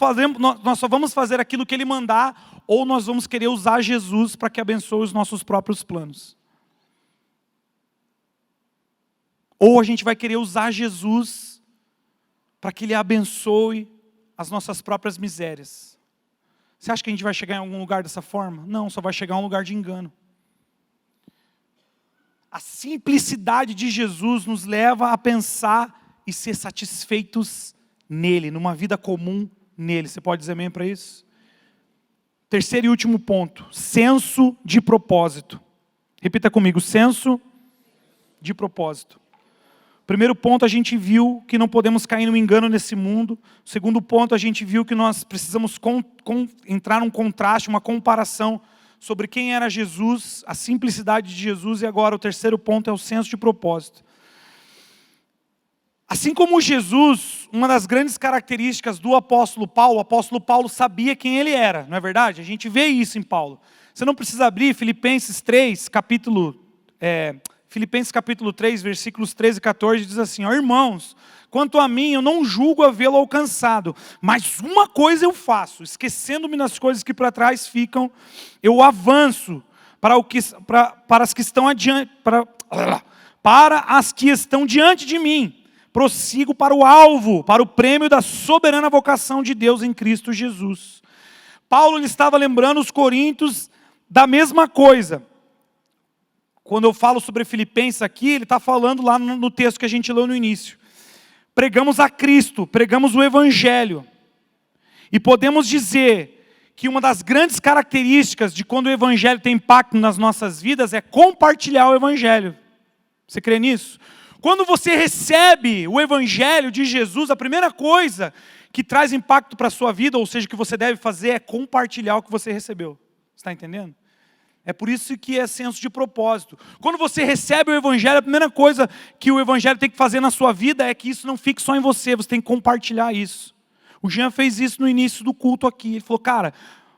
vamos fazer aquilo que Ele mandar, ou nós vamos querer usar Jesus para que abençoe os nossos próprios planos. Ou a gente vai querer usar Jesus para que Ele abençoe as nossas próprias misérias. Você acha que a gente vai chegar em algum lugar dessa forma? Não, só vai chegar a um lugar de engano. A simplicidade de Jesus nos leva a pensar e ser satisfeitos nele, numa vida comum nele. Você pode dizer amém para isso? Terceiro e último ponto, senso de propósito. Repita comigo, senso de propósito. Primeiro ponto, a gente viu que não podemos cair no engano nesse mundo. Segundo ponto, a gente viu que nós precisamos entrar num contraste, uma comparação sobre quem era Jesus, a simplicidade de Jesus. E agora o terceiro ponto é o senso de propósito. Assim como Jesus, uma das grandes características do apóstolo Paulo sabia quem ele era, não é verdade? A gente vê isso em Paulo. Você não precisa abrir Filipenses capítulo 3, versículos 13 e 14, diz assim, ó, irmãos, quanto a mim, eu não julgo havê-lo alcançado, mas uma coisa eu faço, esquecendo-me das coisas que para trás ficam, eu avanço para as que estão adiante, para as que estão diante de mim, prossigo para o alvo, para o prêmio da soberana vocação de Deus em Cristo Jesus. Paulo ele estava lembrando os coríntios da mesma coisa. Quando eu falo sobre Filipenses aqui, ele está falando lá no texto que a gente leu no início. Pregamos a Cristo, pregamos o Evangelho. E podemos dizer que uma das grandes características de quando o Evangelho tem impacto nas nossas vidas é compartilhar o Evangelho. Você crê nisso? Quando você recebe o Evangelho de Jesus, a primeira coisa que traz impacto para a sua vida, ou seja, o que você deve fazer é compartilhar o que você recebeu. Está entendendo? É por isso que é senso de propósito. Quando você recebe o Evangelho, a primeira coisa que o Evangelho tem que fazer na sua vida é que isso não fique só em você, você tem que compartilhar isso. O Jean fez isso no início do culto aqui. Ele falou, cara,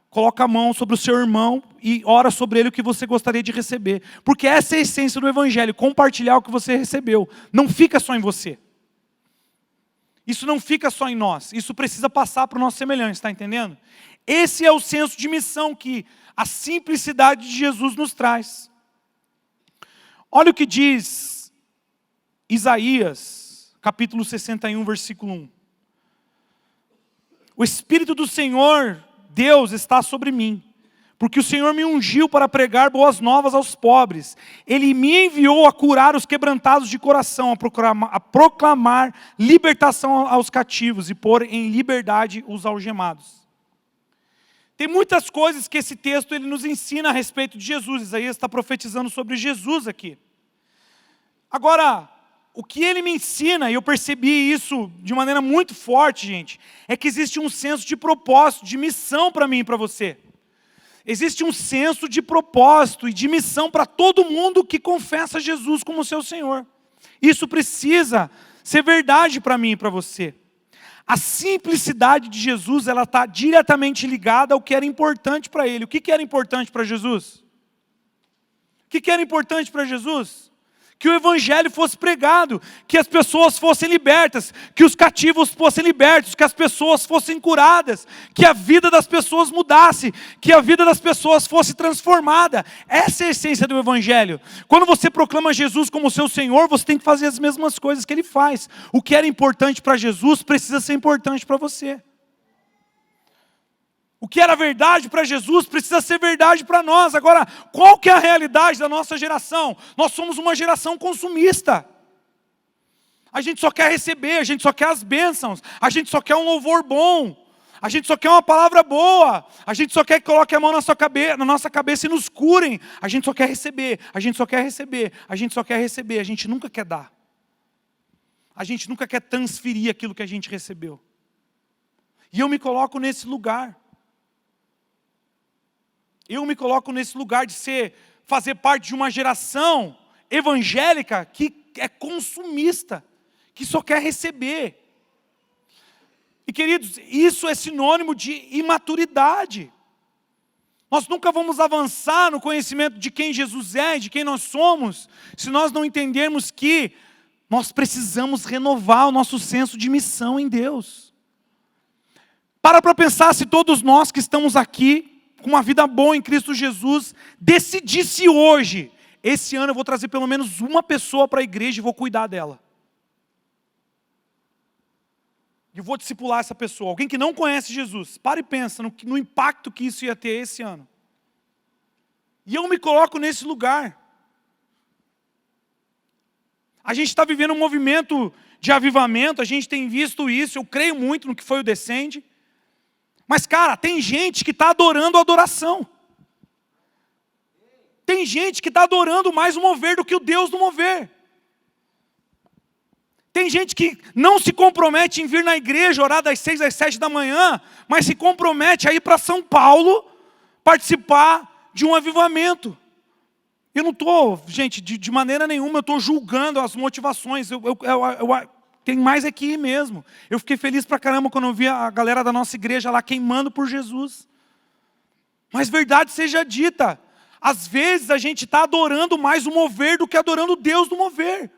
coloca a mão sobre o seu irmão e ora sobre ele o que você gostaria de receber. Porque essa é a essência do Evangelho, compartilhar o que você recebeu. Não fica só em você. Isso não fica só em nós. Isso precisa passar para o nosso semelhante, está entendendo? Esse é o senso de missão que a simplicidade de Jesus nos traz. Olha o que diz Isaías, capítulo 61, versículo 1. O Espírito do Senhor, Deus, está sobre mim, porque o Senhor me ungiu para pregar boas novas aos pobres. Ele me enviou a curar os quebrantados de coração, a proclamar libertação aos cativos e pôr em liberdade os algemados. Tem muitas coisas que esse texto ele nos ensina a respeito de Jesus. Isaías está profetizando sobre Jesus aqui. Agora, o que ele me ensina, e eu percebi isso de maneira muito forte, gente, é que existe um senso de propósito, de missão para mim e para você. Existe um senso de propósito e de missão para todo mundo que confessa Jesus como seu Senhor. Isso precisa ser verdade para mim e para você. A simplicidade de Jesus, ela está diretamente ligada ao que era importante para ele. O que era importante para Jesus? O que era importante para Jesus? Que o Evangelho fosse pregado, que as pessoas fossem libertas, que os cativos fossem libertos, que as pessoas fossem curadas, que a vida das pessoas mudasse, que a vida das pessoas fosse transformada. Essa é a essência do Evangelho. Quando você proclama Jesus como seu Senhor, você tem que fazer as mesmas coisas que Ele faz. O que era importante para Jesus precisa ser importante para você. O que era verdade para Jesus precisa ser verdade para nós. Agora, qual que é a realidade da nossa geração? Nós somos uma geração consumista. A gente só quer receber, a gente só quer as bênçãos, a gente só quer um louvor bom, a gente só quer uma palavra boa, a gente só quer que coloque a mão na nossa cabeça e nos curem. A gente só quer receber, a gente só quer receber, a gente só quer receber, a gente nunca quer dar. A gente nunca quer transferir aquilo que a gente recebeu. E eu me coloco nesse lugar. Eu me coloco nesse lugar de fazer parte de uma geração evangélica que é consumista, que só quer receber. E queridos, isso é sinônimo de imaturidade. Nós nunca vamos avançar no conhecimento de quem Jesus é, de quem nós somos, se nós não entendermos que nós precisamos renovar o nosso senso de missão em Deus. Para pensar se todos nós que estamos aqui, com uma vida boa em Cristo Jesus, decidisse hoje, esse ano eu vou trazer pelo menos uma pessoa para a igreja e vou cuidar dela. E vou discipular essa pessoa, alguém que não conhece Jesus. Para e pensa no impacto que isso ia ter esse ano. E eu me coloco nesse lugar. A gente está vivendo um movimento de avivamento, a gente tem visto isso, eu creio muito no que foi o Descende. Mas, cara, tem gente que está adorando a adoração. Tem gente que está adorando mais o mover do que o Deus do mover. Tem gente que não se compromete em vir na igreja, orar das 6 às 7 da manhã, mas se compromete a ir para São Paulo, participar de um avivamento. Eu não estou, gente, de maneira nenhuma, eu estou julgando as motivações. Tem mais aqui mesmo. Eu fiquei feliz pra caramba quando eu vi a galera da nossa igreja lá queimando por Jesus. Mas verdade seja dita, às vezes a gente está adorando mais o mover do que adorando Deus do mover.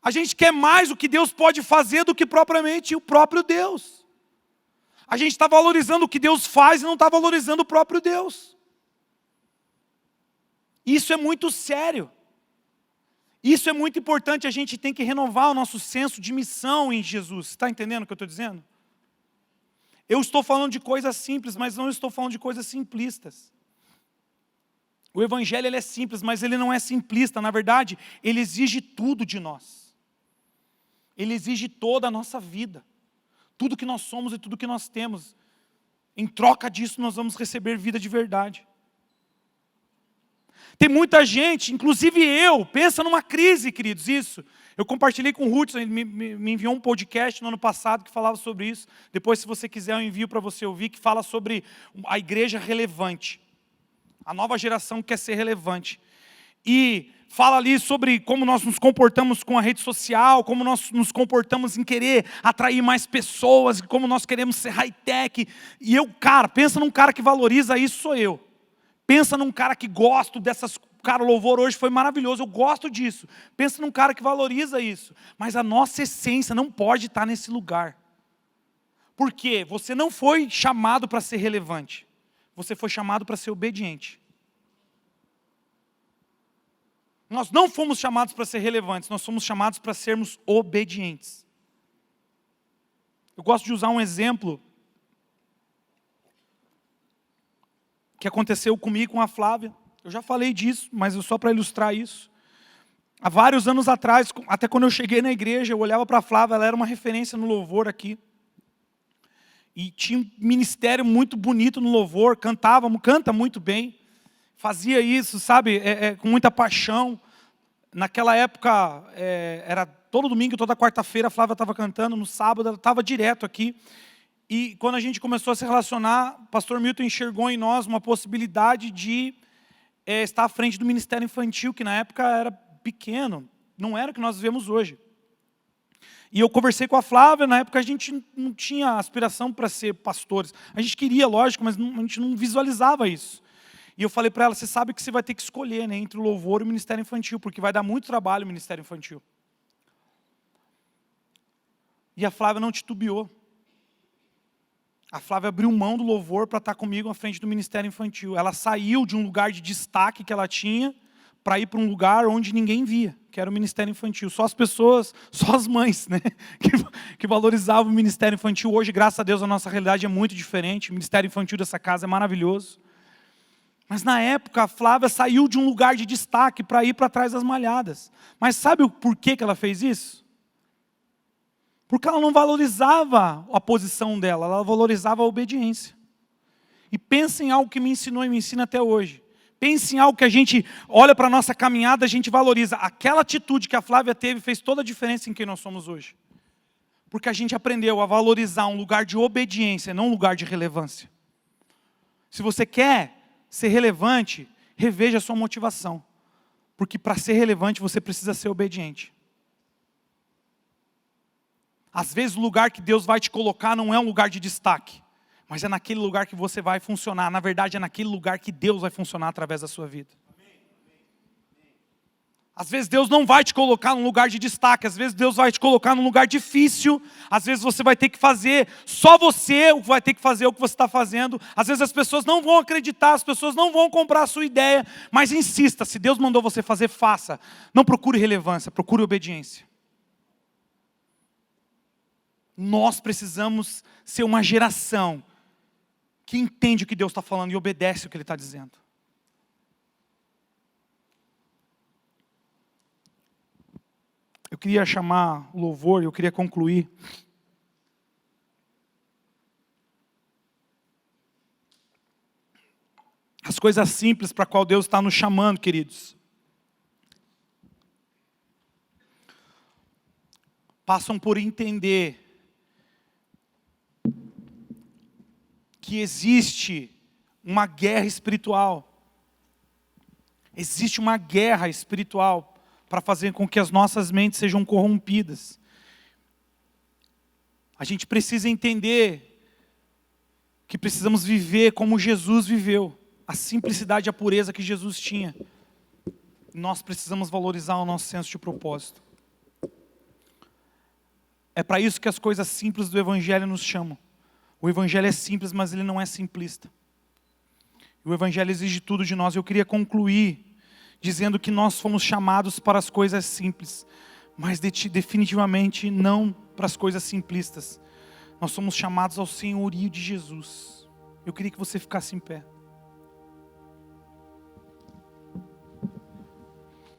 A gente quer mais o que Deus pode fazer do que propriamente o próprio Deus. A gente está valorizando o que Deus faz e não está valorizando o próprio Deus. Isso é muito sério. Isso é muito importante, a gente tem que renovar o nosso senso de missão em Jesus. Está entendendo o que eu estou dizendo? Eu estou falando de coisas simples, mas não estou falando de coisas simplistas. O Evangelho ele é simples, mas ele não é simplista. Na verdade, ele exige tudo de nós. Ele exige toda a nossa vida. Tudo que nós somos e tudo que nós temos. Em troca disso, nós vamos receber vida de verdade. Tem muita gente, inclusive eu, pensa numa crise, queridos, isso. Eu compartilhei com o Hudson, ele me enviou um podcast no ano passado que falava sobre isso. Depois, se você quiser, eu envio para você ouvir, que fala sobre a igreja relevante. A nova geração quer ser relevante. E fala ali sobre como nós nos comportamos com a rede social, como nós nos comportamos em querer atrair mais pessoas, como nós queremos ser high-tech. E eu, cara, pensa num cara que valoriza isso, sou eu. Pensa num cara que gosta dessas coisas. Cara, o louvor hoje foi maravilhoso, eu gosto disso. Pensa num cara que valoriza isso. Mas a nossa essência não pode estar nesse lugar. Por quê? Você não foi chamado para ser relevante. Você foi chamado para ser obediente. Nós não fomos chamados para ser relevantes, nós fomos chamados para sermos obedientes. Eu gosto de usar um exemplo que aconteceu comigo, com a Flávia. Eu já falei disso, mas só para ilustrar isso. Há vários anos atrás, até quando eu cheguei na igreja, eu olhava para a Flávia, ela era uma referência no louvor aqui. E tinha um ministério muito bonito no louvor, canta muito bem. Fazia isso, sabe, com muita paixão. Naquela época, era todo domingo, toda quarta-feira, a Flávia estava cantando, no sábado ela estava direto aqui. E quando a gente começou a se relacionar, o pastor Milton enxergou em nós uma possibilidade de estar à frente do ministério infantil, que na época era pequeno, não era o que nós vemos hoje. E eu conversei com a Flávia, na época a gente não tinha aspiração para ser pastores. A gente queria, lógico, mas a gente não visualizava isso. E eu falei para ela, você sabe que você vai ter que escolher, né, entre o louvor e o ministério infantil, porque vai dar muito trabalho o ministério infantil. E a Flávia não titubeou. A Flávia abriu mão do louvor para estar comigo à frente do ministério infantil. Ela saiu de um lugar de destaque que ela tinha para ir para um lugar onde ninguém via, que era o ministério infantil. Só as pessoas, só as mães, né, que valorizavam o ministério infantil. Hoje, graças a Deus, a nossa realidade é muito diferente. O ministério infantil dessa casa é maravilhoso. Mas na época, a Flávia saiu de um lugar de destaque para ir para trás das malhadas. Mas sabe o porquê que ela fez isso? Porque ela não valorizava a posição dela, ela valorizava a obediência. E pensa em algo que me ensinou e me ensina até hoje. Pense em algo que a gente olha para a nossa caminhada, a gente valoriza. Aquela atitude que a Flávia teve fez toda a diferença em quem nós somos hoje. Porque a gente aprendeu a valorizar um lugar de obediência, não um lugar de relevância. Se você quer ser relevante, reveja a sua motivação. Porque para ser relevante você precisa ser obediente. Às vezes o lugar que Deus vai te colocar não é um lugar de destaque, mas é naquele lugar que você vai funcionar. Na verdade é naquele lugar que Deus vai funcionar através da sua vida. Às vezes Deus não vai te colocar num lugar de destaque, às vezes Deus vai te colocar num lugar difícil, às vezes você vai ter que fazer, só você vai ter que fazer o que você está fazendo, às vezes as pessoas não vão acreditar, as pessoas não vão comprar a sua ideia, mas insista, se Deus mandou você fazer, faça. Não procure relevância, procure obediência. Nós precisamos ser uma geração que entende o que Deus está falando e obedece o que Ele está dizendo. Eu queria chamar o louvor, eu queria concluir. As coisas simples para as quais Deus está nos chamando, queridos. Passam por entender que existe uma guerra espiritual. Existe uma guerra espiritual para fazer com que as nossas mentes sejam corrompidas. A gente precisa entender que precisamos viver como Jesus viveu. A simplicidade e a pureza que Jesus tinha. Nós precisamos valorizar o nosso senso de propósito. É para isso que as coisas simples do Evangelho nos chamam. O Evangelho é simples, mas ele não é simplista. O Evangelho exige tudo de nós. Eu queria concluir dizendo que nós fomos chamados para as coisas simples, mas definitivamente não para as coisas simplistas. Nós somos chamados ao senhorio de Jesus. Eu queria que você ficasse em pé.